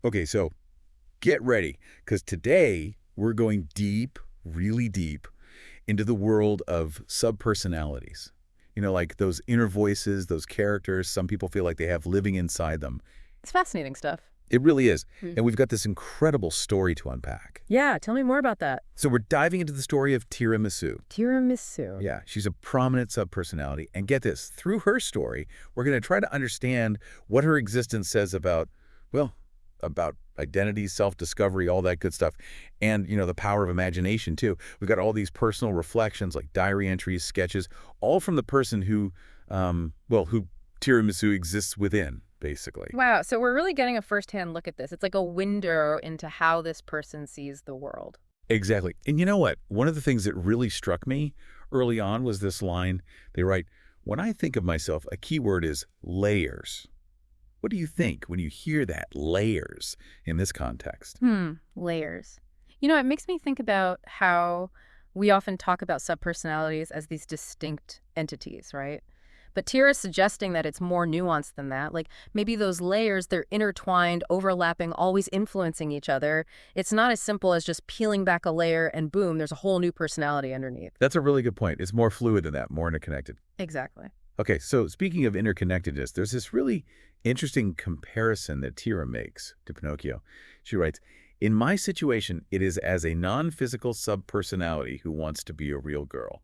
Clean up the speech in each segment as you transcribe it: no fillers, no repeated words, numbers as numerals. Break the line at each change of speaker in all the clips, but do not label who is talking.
Okay, so get ready, because today we're going deep, really deep, into the world of subpersonalities. Like those inner voices, those characters some people feel like they have living inside them.
It's fascinating stuff.
It really is.
Hmm.
And we've got this incredible story to unpack.
Yeah, tell me more about that.
So we're diving into the story of Tira Misu.
Tira Misu.
Yeah, she's a prominent subpersonality. And get this, through her story, we're going to try to understand what her existence says about, well, about identity, self-discovery, all that good stuff. And, the power of imagination, too. We've got all these personal reflections like diary entries, sketches, all from the person who Tira Misu exists within, basically.
Wow, so we're really getting a firsthand look at this. It's like a window into how this person sees the world.
Exactly. And you know what? One of the things that really struck me early on was this line. They write, "When I think of myself, a key word is layers." What do you think when you hear that, layers, in this context?
Layers. It makes me think about how we often talk about subpersonalities as these distinct entities, right? But Tira's suggesting that it's more nuanced than that. Like maybe those layers, they're intertwined, overlapping, always influencing each other. It's not as simple as just peeling back a layer and boom, there's a whole new personality underneath.
That's a really good point. It's more fluid than that, more interconnected.
Exactly.
Okay, so speaking of interconnectedness, there's this really interesting comparison that Tira makes to Pinocchio. She writes, "In my situation, it is as a non-physical subpersonality who wants to be a real girl."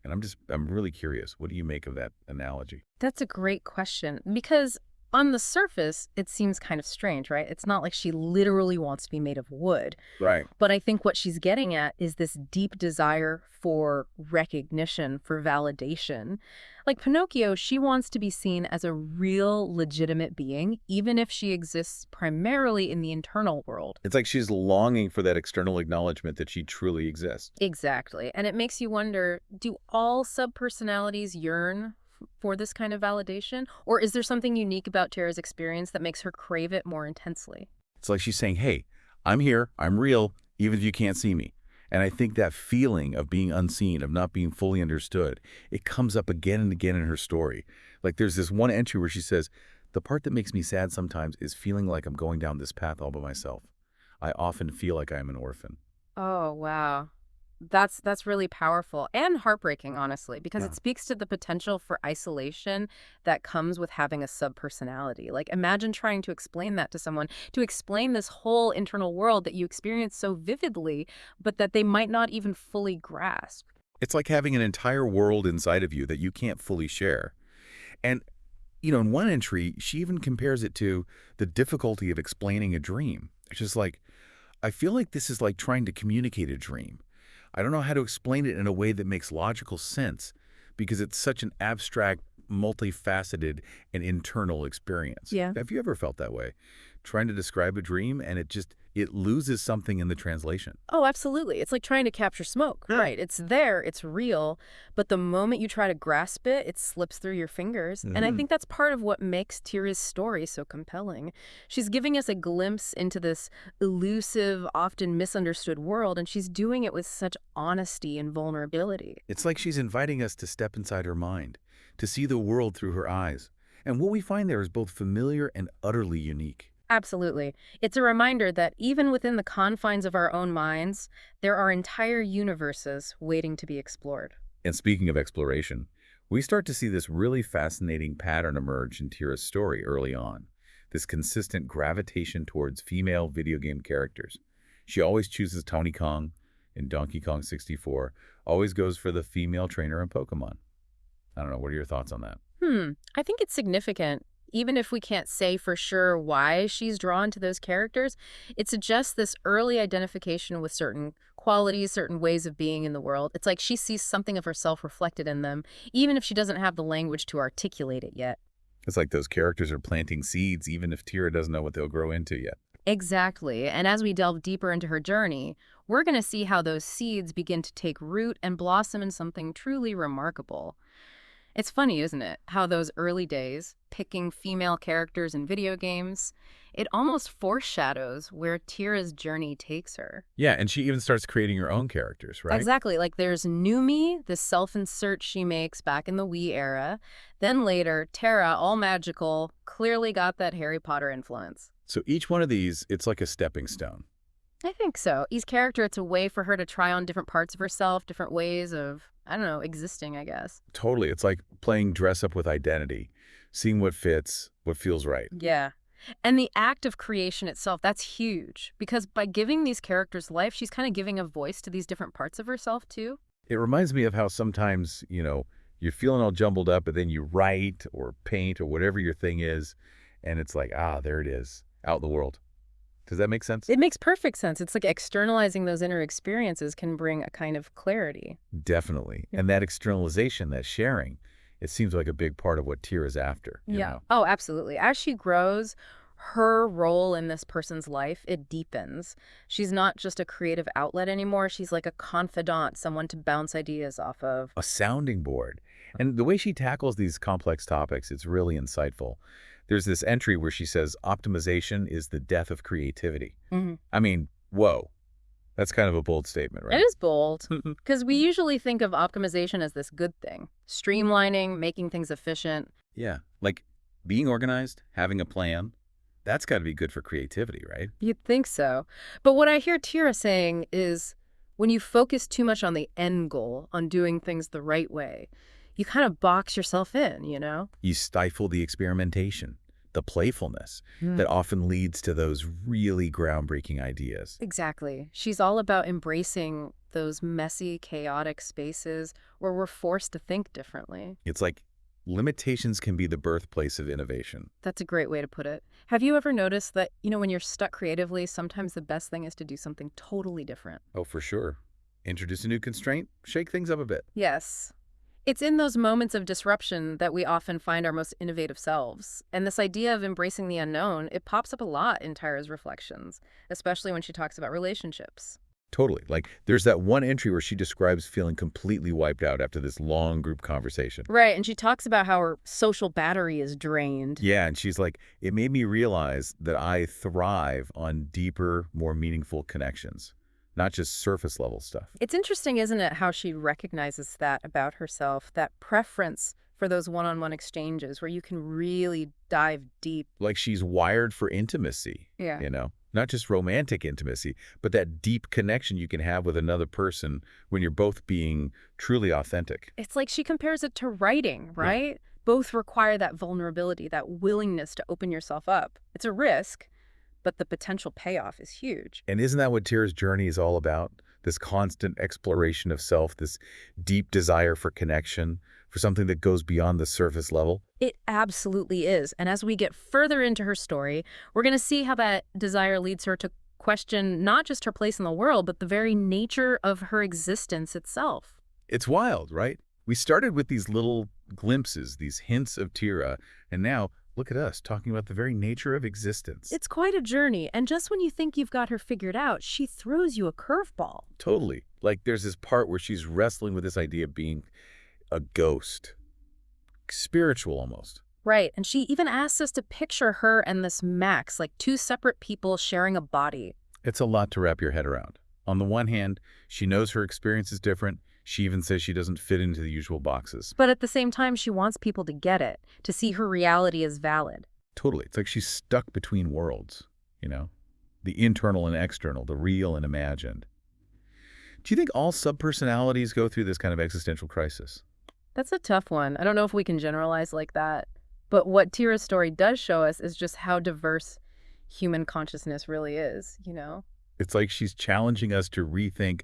And I'm really curious. What do you make of that analogy?
That's a great question because on the surface, it seems kind of strange, right? It's not like she literally wants to be made of wood.
Right.
But I think what she's getting at is this deep desire for recognition, for validation. Like Pinocchio, she wants to be seen as a real, legitimate being, even if she exists primarily in the internal world.
It's like she's longing for that external acknowledgement that she truly exists.
Exactly. And it makes you wonder, do all subpersonalities yearn for this kind of validation? Or is there something unique about Tara's experience that makes her crave it more intensely?
It's like she's saying, hey, I'm here, I'm real, even if you can't see me. And I think that feeling of being unseen, of not being fully understood, it comes up again and again in her story. Like there's this one entry where she says, "The part that makes me sad sometimes is feeling like I'm going down this path all by myself. I often feel like I'm an orphan."
Oh, wow. That's really powerful and heartbreaking, honestly, because
Yeah.
it speaks to the potential for isolation that comes with having a subpersonality. Like, imagine trying to explain that to someone, to explain this whole internal world that you experience so vividly, but that they might not even fully grasp.
It's like having an entire world inside of you that you can't fully share. And, in one entry, she even compares it to the difficulty of explaining a dream. It's just like, I feel like this is like trying to communicate a dream. I don't know how to explain it in a way that makes logical sense because it's such an abstract, multifaceted, and internal experience.
Yeah.
Have you ever felt that way? Trying to describe a dream and it loses something in the translation.
Oh, absolutely. It's like trying to capture smoke,
Yeah.
right? It's there, it's real, but the moment you try to grasp it, it slips through your fingers. And I think that's part of what makes Tira's story so compelling. She's giving us a glimpse into this elusive, often misunderstood world, and she's doing it with such honesty and vulnerability.
It's like she's inviting us to step inside her mind, to see the world through her eyes. And what we find there is both familiar and utterly unique.
Absolutely. It's a reminder that even within the confines of our own minds, there are entire universes waiting to be explored.
And speaking of exploration, we start to see this really fascinating pattern emerge in Tira's story early on. This consistent gravitation towards female video game characters. She always chooses Tony Kong in Donkey Kong 64, always goes for the female trainer in Pokemon. I don't know, what are your thoughts on that?
I think it's significant. Even if we can't say for sure why she's drawn to those characters, it suggests this early identification with certain qualities, certain ways of being in the world. It's like she sees something of herself reflected in them, even if she doesn't have the language to articulate it yet.
It's like those characters are planting seeds, even if Tira doesn't know what they'll grow into yet.
Exactly. And as we delve deeper into her journey, we're going to see how those seeds begin to take root and blossom in something truly remarkable. It's funny, isn't it? How those early days, picking female characters in video games, it almost foreshadows where Tira's journey takes her.
Yeah, and she even starts creating her own characters, right?
Exactly. Like there's Numi, the self-insert she makes back in the Wii era. Then later, Terra, all magical, clearly got that Harry Potter influence.
So each one of these, it's like a stepping stone.
I think so. Each character, it's a way for her to try on different parts of herself, different ways of, I don't know, existing, I guess.
Totally. It's like playing dress up with identity, seeing what fits, what feels right.
Yeah. And the act of creation itself, that's huge. Because by giving these characters life, she's kind of giving a voice to these different parts of herself, too.
It reminds me of how sometimes, you're feeling all jumbled up, but then you write or paint or whatever your thing is, and it's like, there it is, out in the world. Does that make sense?
It makes perfect sense. It's like externalizing those inner experiences can bring a kind of clarity.
Definitely. And that externalization, that sharing, it seems like a big part of what Tira's after, you
Yeah.
know?
Oh, absolutely. As she grows, her role in this person's life, it deepens. She's not just a creative outlet anymore. She's like a confidant, someone to bounce ideas off of.
A sounding board. And the way she tackles these complex topics, it's really insightful. There's this entry where she says, optimization is the death of creativity.
Hmm.
I mean, whoa. That's kind of a bold statement,
It
right?
is bold because we usually think of optimization as this good thing, streamlining, making things efficient.
Yeah. Like being organized, having a plan, that's got to be good for creativity, right?
You'd think so. But what I hear Tira saying is when you focus too much on the end goal, on doing things the right way, you kind of box yourself in, you know?
You stifle the experimentation, the playfulness
Mm.
that often leads to those really groundbreaking ideas.
Exactly. She's all about embracing those messy, chaotic spaces where we're forced to think differently.
It's like limitations can be the birthplace of innovation.
That's a great way to put it. Have you ever noticed that, when you're stuck creatively, sometimes the best thing is to do something totally different?
Oh, for sure. Introduce a new constraint, shake things up a bit.
Yes. It's in those moments of disruption that we often find our most innovative selves. And this idea of embracing the unknown, it pops up a lot in Tyra's reflections, especially when she talks about relationships.
Totally. Like there's that one entry where she describes feeling completely wiped out after this long group conversation.
Right, and she talks about how her social battery is drained.
Yeah, and she's like, it made me realize that I thrive on deeper, more meaningful connections, not just surface level stuff.
It's interesting, isn't it, how she recognizes that about herself, that preference for those one-on-one exchanges where you can really dive deep.
Like she's wired for intimacy,
Yeah.
not just romantic intimacy, but that deep connection you can have with another person when you're both being truly authentic.
It's like she compares it to writing, right? Both require that vulnerability, that willingness to open yourself up. It's a risk, but the potential payoff is huge.
And isn't that what Tira's journey is all about? This constant exploration of self, this deep desire for connection, for something that goes beyond the surface level.
It absolutely is. And as we get further into her story, we're going to see how that desire leads her to question not just her place in the world, but the very nature of her existence itself.
It's wild, right? We started with these little glimpses, these hints of Tira, and now look at us talking about the very nature of existence.
It's quite a journey, and just when you think you've got her figured out, she throws you a curveball.
Totally. Like there's this part where she's wrestling with this idea of being a ghost, spiritual almost.
Right, and she even asks us to picture her and this Max like two separate people sharing a body.
It's a lot to wrap your head around. On the one hand, she knows her experience is different. She even says she doesn't fit into the usual boxes.
But at the same time, she wants people to get it, to see her reality as valid.
Totally. It's like she's stuck between worlds, the internal and external, the real and imagined. Do you think all subpersonalities go through this kind of existential crisis?
That's a tough one. I don't know if we can generalize like that. But what Tira's story does show us is just how diverse human consciousness really is.
It's like she's challenging us to rethink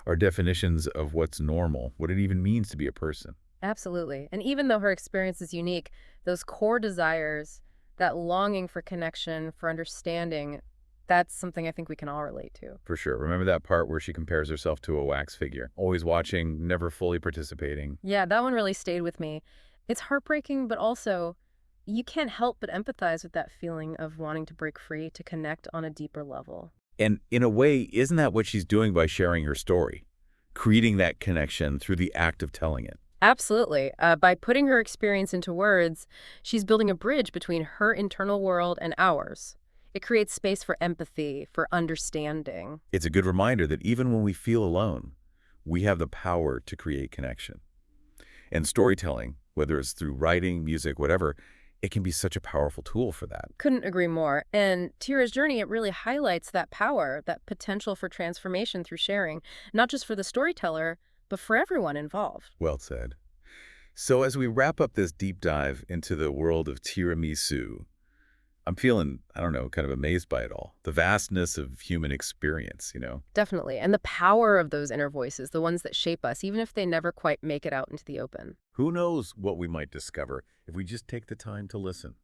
our definitions of what's normal, what it even means to be a person.
Absolutely. And even though her experience is unique, those core desires, that longing for connection, for understanding, that's something I think we can all relate to.
For sure. Remember that part where she compares herself to a wax figure, always watching, never fully participating.
Yeah, that one really stayed with me. It's heartbreaking, but also you can't help but empathize with that feeling of wanting to break free, to connect on a deeper level.
And in a way, isn't that what she's doing by sharing her story? Creating that connection through the act of telling it.
Absolutely. By putting her experience into words, she's building a bridge between her internal world and ours. It creates space for empathy, for understanding.
It's a good reminder that even when we feel alone, we have the power to create connection. And storytelling, whether it's through writing, music, whatever, it can be such a powerful tool for that.
Couldn't agree more. And Tira's journey, it really highlights that power, that potential for transformation through sharing, not just for the storyteller, but for everyone involved.
Well said. So as we wrap up this deep dive into the world of Tira Misu, I'm feeling, I don't know, kind of amazed by it all. The vastness of human experience.
Definitely. And the power of those inner voices, the ones that shape us, even if they never quite make it out into the open.
Who knows what we might discover if we just take the time to listen.